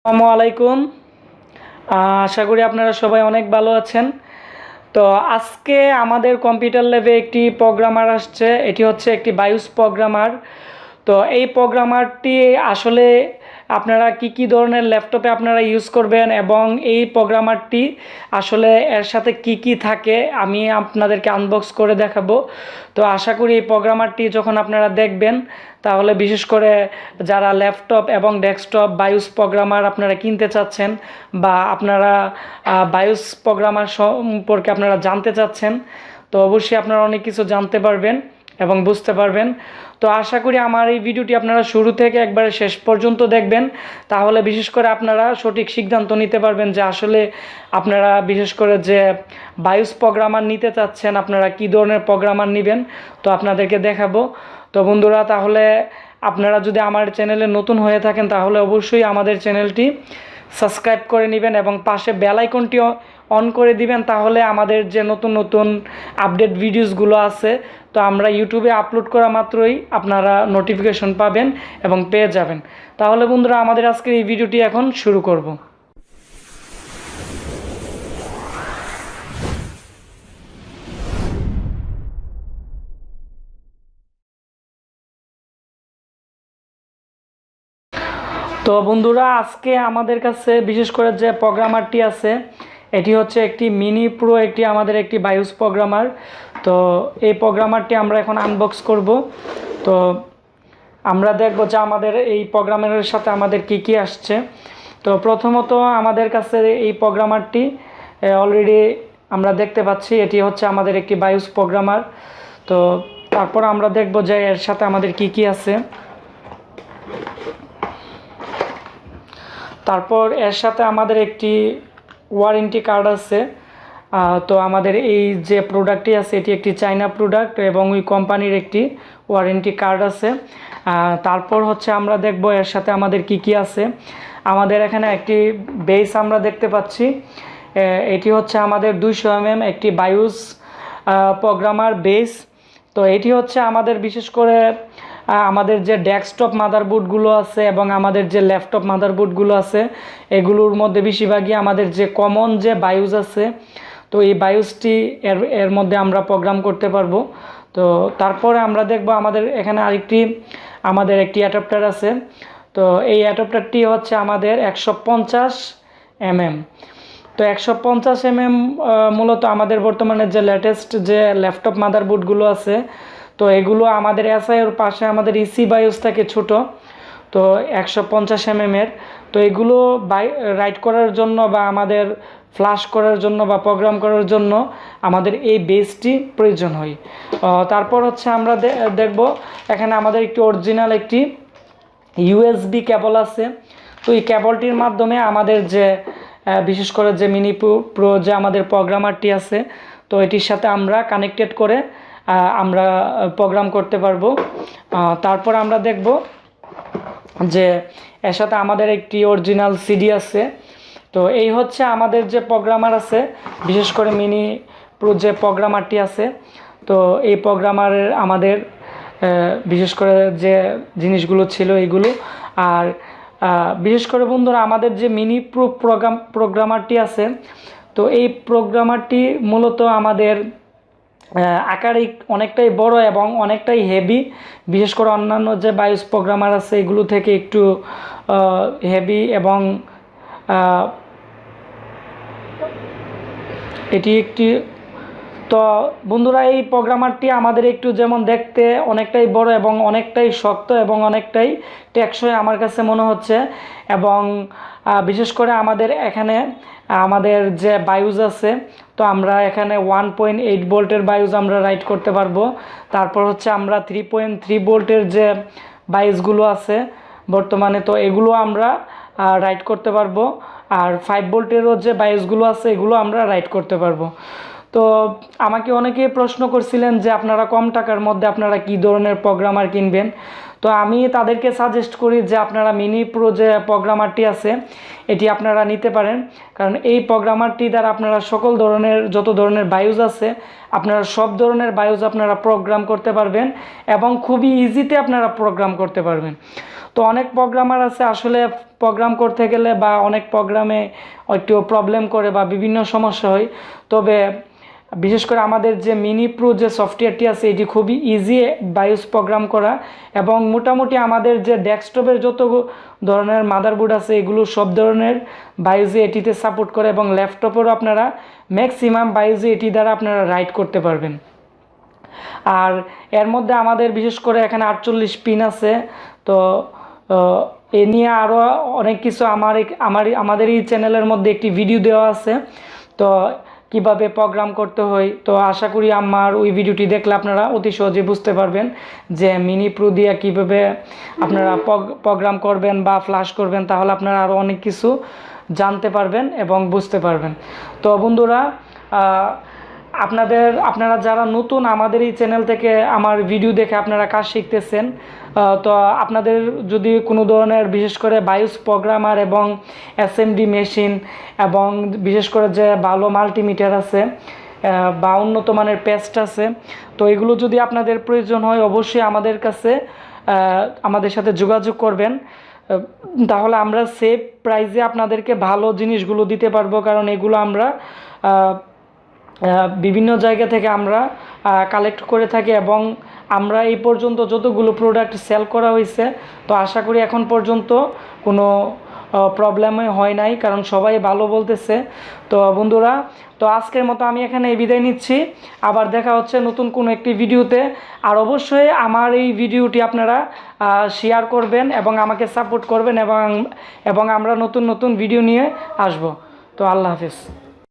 আসসালামু আলাইকুম। আশা করি আপনারা সবাই অনেক ভালো আছেন। তো আজকে আমাদের কম্পিউটার ল্যাবে একটি প্রোগ্রামার আসছে, এটি হচ্ছে একটি বায়োস প্রোগ্রামার। তো এই প্রোগ্রামারটি আসলে আপনারা কি ধরনের ল্যাপটপে আপনারা ইউজ করবেন এবং এই প্রোগ্রামারটি আসলে এর সাথে কি থাকে আমি আপনাদেরকে আনবক্স করে দেখাবো। তো আশা করি এই প্রোগ্রামারটি যখন আপনারা দেখবেন তাহলে বিশেষ করে যারা ল্যাপটপ এবং ডেস্কটপ বায়োস প্রোগ্রামার আপনারা কিনতে চাচ্ছেন বা আপনারা বায়োস প্রোগ্রামার সম্পর্কে আপনারা জানতে চাচ্ছেন, তো অবশ্যই আপনারা অনেক কিছু জানতে পারবেন এবং বুঝতে পারবেন। তো আশা করি আমার এই ভিডিওটি আপনারা শুরু থেকে একবারে শেষ পর্যন্ত দেখবেন, তাহলে বিশেষ করে আপনারা সঠিক সিদ্ধান্ত নিতে পারবেন যে আসলে আপনারা বিশেষ করে যে বায়োস প্রোগ্রামার নিতে চাচ্ছেন আপনারা কি ধরনের প্রোগ্রামার নেবেন, তো আপনাদেরকে দেখাবো। তো বন্ধুরা, তাহলে আপনারা যদি আমার চ্যানেলে নতুন হয়ে থাকেন তাহলে অবশ্যই আমাদের চ্যানেলটি সাবস্ক্রাইব করে নেবেন এবং পাশে বেল আইকনটি অন করে দিবেন, তাহলে আমাদের যে নতুন নতুন আপডেট ভিডিওসগুলো আছে তো আমরা ইউটিউবে আপলোড করা মাত্রই আপনারা নোটিফিকেশন পাবেন এবং পেয়ে যাবেন। তাহলে বন্ধুরা, আমাদের আজকের এই ভিডিওটি এখন শুরু করব। তো বন্ধুরা, আজকে আমাদের কাছে বিশেষ করে যে প্রোগ্রামারটি আছে এটি হচ্ছে একটি মিনি প্রো, আমাদের একটি বায়োস প্রোগ্রামার। তো এই প্রোগ্রামারটি আমরা এখন আনবক্স করব। তো আমরা দেখব যে আমাদের এই প্রোগ্রামারের সাথে আমাদের কি আসছে। তো প্রথমত আমাদের কাছে এই প্রোগ্রামারটি অলরেডি আমরা দেখতে পাচ্ছি, এটি হচ্ছে আমাদের একটি বায়োস প্রোগ্রামার। তো তারপর আমরা দেখব যে এর সাথে আমাদের কি আছে। তারপর এর সাথে আমাদের একটি ওয়ারেন্টি কার্ড আছে। তো আমাদের এই যে প্রোডাক্টটি আছে এটি একটি চায়না প্রোডাক্ট এবং ওই কোম্পানির একটি ওয়ারেন্টি কার্ড আছে। তারপর হচ্ছে আমরা দেখব এর সাথে আমাদের কি আছে। আমাদের এখানে একটি বেস আমরা দেখতে পাচ্ছি, এটি হচ্ছে আমাদের 200 mm একটি বায়োস প্রোগ্রামার বেস। তো এটি হচ্ছে আমাদের বিশেষ করে আমাদের যে ডেস্কটপ মাদারবোর্ডগুলো আছে এবং আমাদের যে ল্যাপটপ মাদারবোর্ডগুলো আছে এগুলোর মধ্যে বেশিরভাগই আমাদের যে কমন যে বায়োস আছে, তো এই বায়োসটি এর মধ্যে আমরা প্রোগ্রাম করতে পারবো। তো তারপরে আমরা দেখব আমাদের এখানে আরেকটি আমাদের একটি অ্যাডাপ্টার আছে। তো এই অ্যাডাপ্টারটি হচ্ছে আমাদের 150 mm। তো 150 mm মূলত আমাদের বর্তমানে যে লেটেস্ট যে ল্যাপটপ মাদারবোর্ডগুলো আছে তো এগুলো আমাদের এসআইয়ের পাশে আমাদের ইসি বায়োস থাকে ছোটো, তো 150 mm এর। তো এগুলো রাইট করার জন্য বা আমাদের ফ্লাশ করার জন্য বা প্রোগ্রাম করার জন্য আমাদের এই বেসটি প্রয়োজন হয়। তারপর হচ্ছে আমরা দেখব এখানে আমাদের একটি অরিজিনাল একটি ইউএসবি কেবল আছে। তো এই কেবলটির মাধ্যমে আমাদের যে বিশেষ করে যে মিনি প্রো যে আমাদের প্রোগ্রামারটি আছে তো এটির সাথে আমরা কানেক্টেড করে আমরা প্রোগ্রাম করতে পারবো। তারপর আমরা দেখব যে এর সাথে আমাদের একটি অরিজিনাল সিডি আছে। তো এই হচ্ছে আমাদের যে প্রোগ্রামার আছে, বিশেষ করে মিনি প্রো যে প্রোগ্রামারটি আছে। তো এই প্রোগ্রামারের আমাদের বিশেষ করে যে জিনিসগুলো ছিল এইগুলো। আর বিশেষ করে বন্ধুরা, আমাদের যে মিনি প্রো প্রোগ্রামারটি আছে তো এই প্রোগ্রামারটি মূলত আমাদের আকারে অনেকটাই বড় এবং অনেকটাই হেভি, বিশেষ করে অন্যান্য যে বায়োস প্রোগ্রামার আছে এগুলো থেকে একটু হেভি এবং এটি একটি। তো বন্ধুরা, এই প্রোগ্রামারটি আমাদের একটু যেমন দেখতে অনেকটাই বড় এবং অনেকটাই শক্ত এবং অনেকটাই টেকসই আমার কাছে মনে হচ্ছে। এবং বিশেষ করে আমাদের এখানে আমাদের যে বায়োস আছে তো আমরা এখানে 1.8 ভোল্টের বায়োস আমরা রাইট করতে পারবো। তারপর হচ্ছে আমরা 3.3 ভোল্টের যে বায়োসগুলো আছে বর্তমানে তো এগুলো আমরা রাইট করতে পারবো। আর 5 ভোল্টেরও যে বায়োসগুলো আছে এগুলো আমরা রাইট করতে পারবো। তো আমাকে অনেকেই প্রশ্ন করছিলেন যে আপনারা কম টাকার মধ্যে আপনারা কি ধরনের প্রোগ্রামার কিনবেন। তো আমি তাদেরকে সাজেস্ট করি যে আপনারা মিনি প্রো যে প্রোগ্রামারটি আছে এটি আপনারা নিতে পারেন, কারণ এই প্রোগ্রামারটি দ্বারা আপনারা সকল ধরনের যত ধরনের বায়োস আছে আপনারা সব ধরনের বায়োস আপনারা প্রোগ্রাম করতে পারবেন এবং খুবই ইজিতে আপনারা প্রোগ্রাম করতে পারবেন। তো অনেক প্রোগ্রামার আছে আসলে প্রোগ্রাম করতে গেলে বা অনেক প্রোগ্রামে একটু প্রবলেম করে বা বিভিন্ন সমস্যা হয়, তবে বিশেষ করে আমাদের যে মিনি প্রো যে সফটওয়্যারটি আছে এটি খুবই ইজি বায়োস প্রোগ্রাম করা, এবং মোটামুটি আমাদের যে ডেস্কটপের যত ধরনের মাদারবোর্ড আছে এগুলো সব ধরনের বায়োসে এটিতে সাপোর্ট করে, এবং ল্যাপটপেরও আপনারা ম্যাক্সিমাম বায়োসে এটি দ্বারা আপনারা রাইট করতে পারবেন। আর এর মধ্যে আমাদের বিশেষ করে এখানে 48 পিন আছে। তো এ নিয়ে আরও অনেক কিছু আমাদের এই চ্যানেলের মধ্যে একটি ভিডিও দেওয়া আছে, তো কিভাবে প্রোগ্রাম করতে হয়। তো আশা করি আমার ওই ভিডিওটি দেখলে আপনারা অতি সহজে বুঝতে পারবেন যে মিনি প্রো দিয়ে কীভাবে আপনারা প্রোগ্রাম করবেন বা ফ্ল্যাশ করবেন, তাহলে আপনারা আরও অনেক কিছু জানতে পারবেন এবং বুঝতে পারবেন। তো বন্ধুরা, আপনারা যারা নতুন আমাদের এই চ্যানেল থেকে আমার ভিডিও দেখে আপনারা কাজ শিখতেছেন, তো আপনাদের যদি কোনো ধরনের বিশেষ করে বায়োস প্রোগ্রামার এবং এসএমডি মেশিন এবং বিশেষ করে যে ভালো মাল্টিমিটার আছে বা উন্নত মানের পেস্ট আছে, তো এগুলো যদি আপনাদের প্রয়োজন হয় অবশ্যই আমাদের সাথে যোগাযোগ করবেন। তাহলে আমরা সেভ প্রাইসে আপনাদেরকে ভালো জিনিসগুলো দিতে পারবো, কারণ এগুলো আমরা বিভিন্ন জায়গা থেকে আমরা কালেক্ট করে থাকি, এবং আমরা এই পর্যন্ত যতগুলো প্রোডাক্ট সেল করা হয়েছে, তো আশা করি এখন পর্যন্ত কোনো প্রবলেমই হয় নাই, কারণ সবাই ভালো বলতেছে। তো বন্ধুরা, তো আজকের মতো আমি এখানে বিদায় নিচ্ছি, আবার দেখা হচ্ছে নতুন কোনো একটি ভিডিওতে। আর অবশ্যই আমার এই ভিডিওটি আপনারা শেয়ার করবেন এবং আমাকে সাপোর্ট করবেন, এবং আমরা নতুন নতুন ভিডিও নিয়ে আসব। তো আল্লাহ হাফেজ।